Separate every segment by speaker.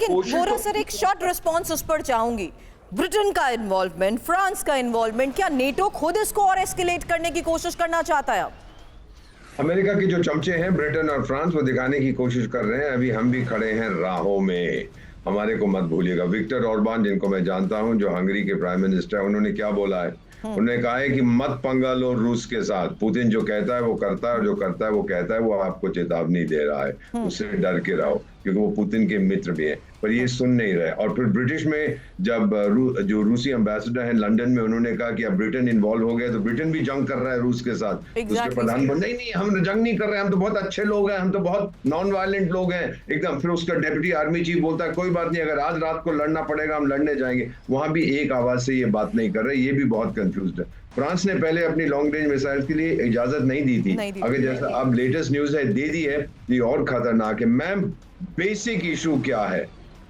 Speaker 1: लेकिन बोरा सर, एक short response उस पर चाहूंगी। ब्रिटेन का इन्वॉल्वमेंट, फ्रांस का इन्वॉल्वमेंट, क्या नेटो खुद इसको और एस्केलेट करने की कोशिश करना चाहता है?
Speaker 2: अमेरिका के जो चमचे हैं ब्रिटेन और फ्रांस, वो दिखाने की कोशिश कर रहे हैं अभी हम भी खड़े हैं राहों में, हमारे को मत भूलिएगा। विक्टर ऑर्बान, जिनको मैं जानता हूं, जो हंगरी के प्राइम मिनिस्टर, उन्होंने क्या बोला है? उन्होंने कहा है कि मत पंगा लो रूस के साथ, पुतिन जो कहता है वो करता है और जो करता है वो कहता है, वो आपको चेतावनी दे रहा है, उससे डर के रहो, क्योंकि वो पुतिन के मित्र भी हैं। पर ये सुन नहीं रहे। और फिर ब्रिटिश में जब जो रूसी एम्बेसडर हैं लंदन में, उन्होंने कहा कि अब ब्रिटेन इन्वॉल्व हो गया तो ब्रिटेन भी जंग कर रहा है रूस के साथ। उसके प्रधान नहीं नहीं, हम जंग नहीं कर रहे, हम तो बहुत अच्छे लोग हैं, हम तो बहुत नॉन वायलेंट लोग हैं एकदम। फिर उसका डेप्यूटी आर्मी चीफ बोलता है कोई बात नहीं, अगर आज रात को लड़ना पड़ेगा हम लड़ने जाएंगे। वहां भी एक आवाज से ये बात नहीं कर रहे, ये भी बहुत कंफ्यूज्ड है। फ्रांस ने पहले अपनी लॉन्ग रेंज मिसाइल के लिए इजाजत नहीं दी थी, अगर जैसा अब लेटेस्ट न्यूज है दे दी है, ये और खतरनाक है। मैम, बेसिक इशू क्या है?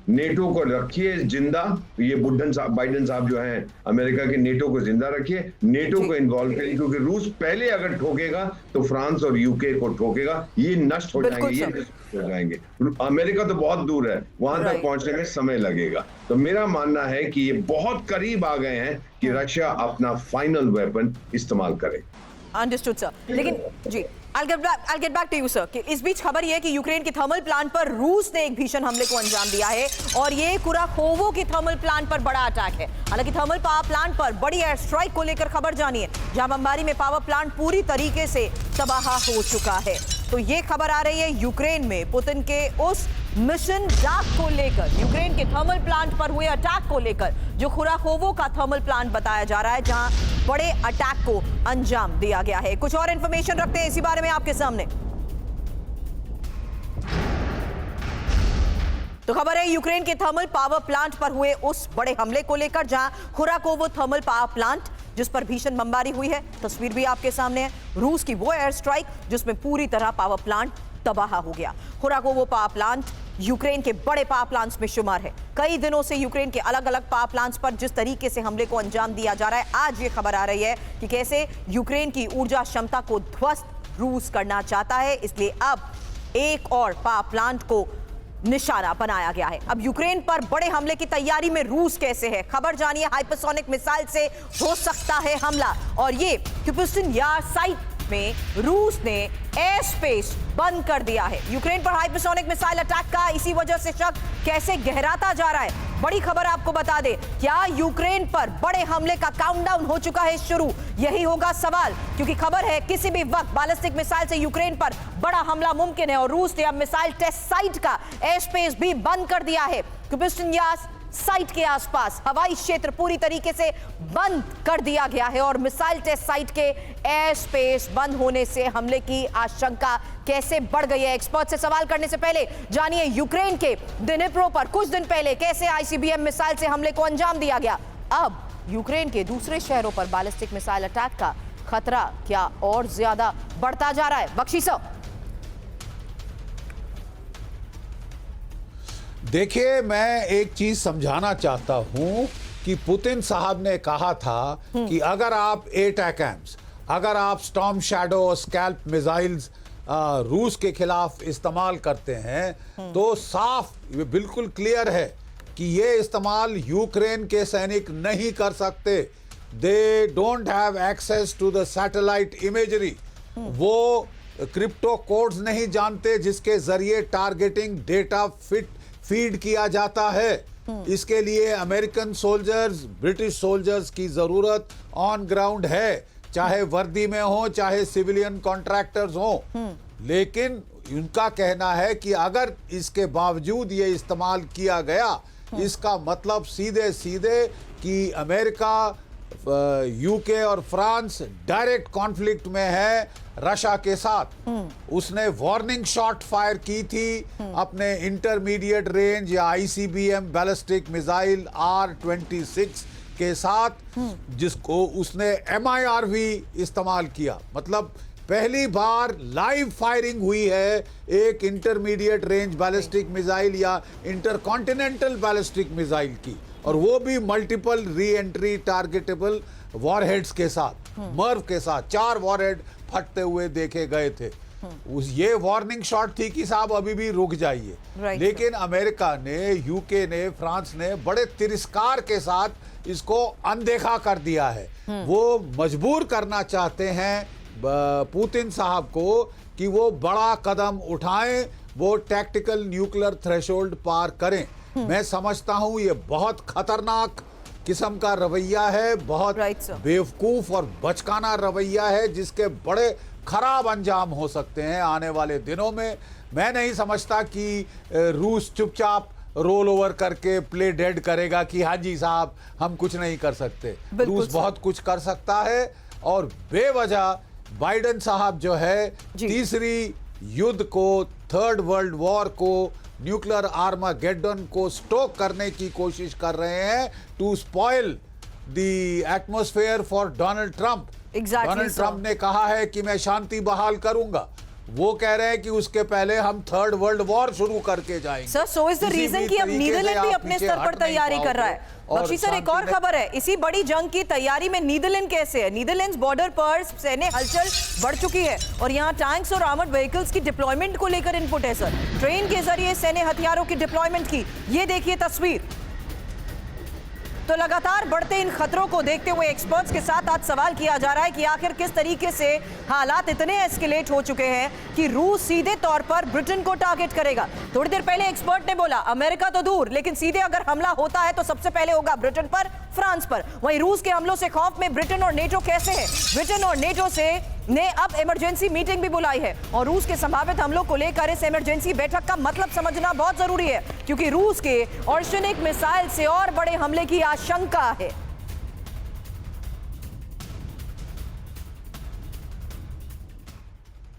Speaker 2: नेटो को रखिए जिंदा, ये बाइडेन साहब जो हैं अमेरिका के, नेटो को जिंदा रखिए, नेटो को इन्वॉल्व करिए, क्योंकि रूस पहले अगर ठोकेगा तो फ्रांस और यूके को ठोकेगा, ये नष्ट हो जाएंगे, ये नष्ट हो जाएंगे। अमेरिका तो बहुत दूर है, वहां तक पहुंचने में समय लगेगा। तो मेरा मानना है कि ये बहुत करीब आ गए हैं कि रशिया अपना फाइनल वेपन इस्तेमाल करे।
Speaker 1: Understood sir. लेकिन जी, I'll get back to you, sir, कि इस बीच खबर यह है कि यूक्रेन के थर्मल प्लांट पर रूस ने एक भीषण हमले को अंजाम दिया है और ये कुराखोवो के थर्मल प्लांट पर बड़ा अटैक है। हालांकि थर्मल पावर प्लांट पर बड़ी एयर स्ट्राइक को लेकर खबर जानिए, जहां बमबारी में पावर प्लांट पूरी तरीके से तबाह हो चुका है। तो ये खबर आ रही है यूक्रेन में पुतिन के उस मिशन डार्क को लेकर, यूक्रेन के थर्मल प्लांट पर हुए अटैक को लेकर, जो खुराखोवो का थर्मल प्लांट बताया जा रहा है, जहां बड़े अटैक को अंजाम दिया गया है। कुछ और इंफॉर्मेशन रखते हैं इसी बारे में आपके सामने। तो खबर है यूक्रेन के थर्मल पावर प्लांट पर हुए उस बड़े हमले को लेकर, जहां खुराकोवो थर्मल पावर प्लांट जिस पर भीषण बमबारी हुई है, तस्वीर भी आपके सामने है। रूस की वो एयर स्ट्राइक जिसमें पूरी तरह पावर प्लांट तबाह हो गया। खुराकोवो पावर प्लांट यूक्रेन के बड़े पावर प्लांट्स में शुमार है। कई दिनों से यूक्रेन के अलग अलग पावर प्लांट्स पर जिस तरीके से हमले को अंजाम दिया जा रहा है, आज ये खबर आ रही है कि कैसे यूक्रेन की ऊर्जा क्षमता को ध्वस्त रूस करना चाहता है। इसलिए अब एक और पावर प्लांट को निशाना बनाया गया है। अब यूक्रेन पर बड़े हमले की तैयारी में रूस कैसे है, खबर जानिए। हाइपरसोनिक मिसाइल से हो सकता है हमला, और ये क्यूपिस्टिन यार साइट में रूस ने एयर स्पेस बंद कर दिया है। यूक्रेन पर हाइपरसोनिक मिसाइल अटैक का इसी वजह से शक कैसे गहराता जा रहा है। बड़ी खबर आपको बता दें, क्या यूक्रेन पर बड़े हमले का काउंटडाउन हो चुका है शुरू? यही होगा सवाल, क्योंकि खबर है किसी भी वक्त बैलिस्टिक मिसाइल से यूक्रेन पर बड़ा हमला मुमकिन है और रूस ने अब मिसाइल टेस्ट साइट का एयर स्पेस भी बंद कर दिया है। क्यूपिस्टिन यार साइट के आसपास हवाई क्षेत्र पूरी तरीके से बंद कर दिया गया है और मिसाइल टेस्ट साइट के एयर स्पेस बंद होने से हमले की आशंका कैसे बढ़ गई है। एक्सपर्ट से सवाल करने से पहले जानिए यूक्रेन के दिनिप्रो पर कुछ दिन पहले कैसे आईसीबीएम मिसाइल से हमले को अंजाम दिया गया। अब यूक्रेन के दूसरे शहरों पर बैलिस्टिक मिसाइल अटैक का खतरा क्या और ज्यादा बढ़ता जा रहा है? बख्शी साहब,
Speaker 3: देखिए, मैं एक चीज समझाना चाहता हूं कि पुतिन साहब ने कहा था कि अगर आप एटैकम्स, अगर आप स्टॉर्म शैडो और स्कैल्प मिसाइल्स रूस के खिलाफ इस्तेमाल करते हैं तो साफ बिल्कुल क्लियर है कि ये इस्तेमाल यूक्रेन के सैनिक नहीं कर सकते। They don't have access to the satellite imagery. वो क्रिप्टो कोड्स नहीं जानते जिसके जरिए टारगेटिंग डेटा फीड किया जाता है। इसके लिए अमेरिकन सोल्जर्स, ब्रिटिश सोल्जर्स की जरूरत ऑन ग्राउंड है, चाहे वर्दी में हो चाहे सिविलियन कॉन्ट्रैक्टर्स हो। लेकिन उनका कहना है कि अगर इसके बावजूद ये इस्तेमाल किया गया, इसका मतलब सीधे सीधे कि अमेरिका, यूके और फ्रांस डायरेक्ट कॉन्फ्लिक्ट में है रशिया के साथ। उसने वार्निंग शॉट फायर की थी अपने इंटरमीडिएट रेंज या आईसीबीएम बैलिस्टिक मिसाइल R-26 के साथ, जिसको उसने MIRV इस्तेमाल किया। मतलब पहली बार लाइव फायरिंग हुई है एक इंटरमीडिएट रेंज बैलिस्टिक मिसाइल या इंटरकॉन्टिनेंटल बैलिस्टिक मिसाइल की, और वो भी multiple re entry targetable warheads के साथ, मर्व के साथ 4 वॉरहेड फटते हुए देखे गए थे। ये वार्निंग शॉट थी कि साहब अभी भी रुक जाइए।
Speaker 1: Right,
Speaker 3: लेकिन अमेरिका ने, यूके ने, फ्रांस ने बड़े तिरस्कार के साथ इसको अनदेखा कर दिया है। वो मजबूर करना चाहते हैं पुतिन साहब को कि वो बड़ा कदम उठाएं, वो टैक्टिकल न्यूक्लियर थ्रेशोल्ड पार करें। मैं समझता हूं ये बहुत खतरनाक किस्म का रवैया है, बहुत
Speaker 1: Right, sir.
Speaker 3: बेवकूफ और बचकाना रवैया है, जिसके बड़े खराब अंजाम हो सकते हैं आने वाले दिनों में। मैं नहीं समझता कि रूस चुपचाप रोल ओवर करके प्ले डेड करेगा कि हाँ जी साहब हम कुछ नहीं कर सकते।
Speaker 1: बिल्कुल
Speaker 3: रूस
Speaker 1: सर।
Speaker 3: बहुत कुछ कर सकता है और बेवजह बाइडेन साहब जो है
Speaker 1: जी।
Speaker 3: तीसरी युद्ध को, थर्ड वर्ल्ड वॉर को, न्यूक्लियर आर्मागेडन को स्टोक करने की कोशिश कर रहे हैं to spoil the atmosphere for Donald Trump.
Speaker 1: Exactly,
Speaker 3: Donald
Speaker 1: sir.
Speaker 3: Trump ने कहा है कि मैं शांति बहाल करूंगा, वो कह रहे हैं कि उसके पहले हम थर्ड वर्ल्ड वॉर शुरू करके जाएंगे।
Speaker 1: सर, सो इज द
Speaker 3: किसी भी
Speaker 1: रीजन कि अब
Speaker 3: तरीके से
Speaker 1: नीदरलैंड भी
Speaker 3: आप
Speaker 1: अपने
Speaker 3: पीछे
Speaker 1: स्तर पर
Speaker 3: हट नहीं
Speaker 1: तैयारी कर रहा है।
Speaker 3: पाओगे।
Speaker 1: बख्शी सर, एक और
Speaker 3: शांति
Speaker 1: खबर है, इसी बड़ी जंग की तैयारी में नीदरलैंड कैसे है? नीदरलैंड्स बॉर्डर पर सैन्य हलचल बढ़ चुकी है और यहाँ टैंक्स और आर्मर्ड व्हीकल्स की डिप्लॉयमेंट को लेकर इनपुट है सर। ट्रेन के जरिए सैन्य हथियारों की डिप्लॉयमेंट की ये देखिए तस्वीर। तो लगातार बढ़ते इन खतरों को देखते हुए एक्सपर्ट्स के साथ आज सवाल किया जा रहा है कि आखिर किस तरीके से हालात इतने एस्केलेट हो चुके हैं कि रूस सीधे तौर पर ब्रिटेन को टारगेट करेगा। थोड़ी देर पहले एक्सपर्ट ने बोला अमेरिका तो दूर, लेकिन सीधे अगर हमला होता है तो सबसे पहले होगा ब्रिटेन पर, फ्रांस पर। वहीं रूस के हमलों से खौफ में ब्रिटेन और नेटो कैसे है? ब्रिटेन और नेटो ने अब इमरजेंसी मीटिंग भी बुलाई है और रूस के संभावित हमलों को लेकर इस इमरजेंसी बैठक का मतलब समझना बहुत जरूरी है, क्योंकि रूस के ऑर्शनिक मिसाइल से और बड़े हमले की आशंका है।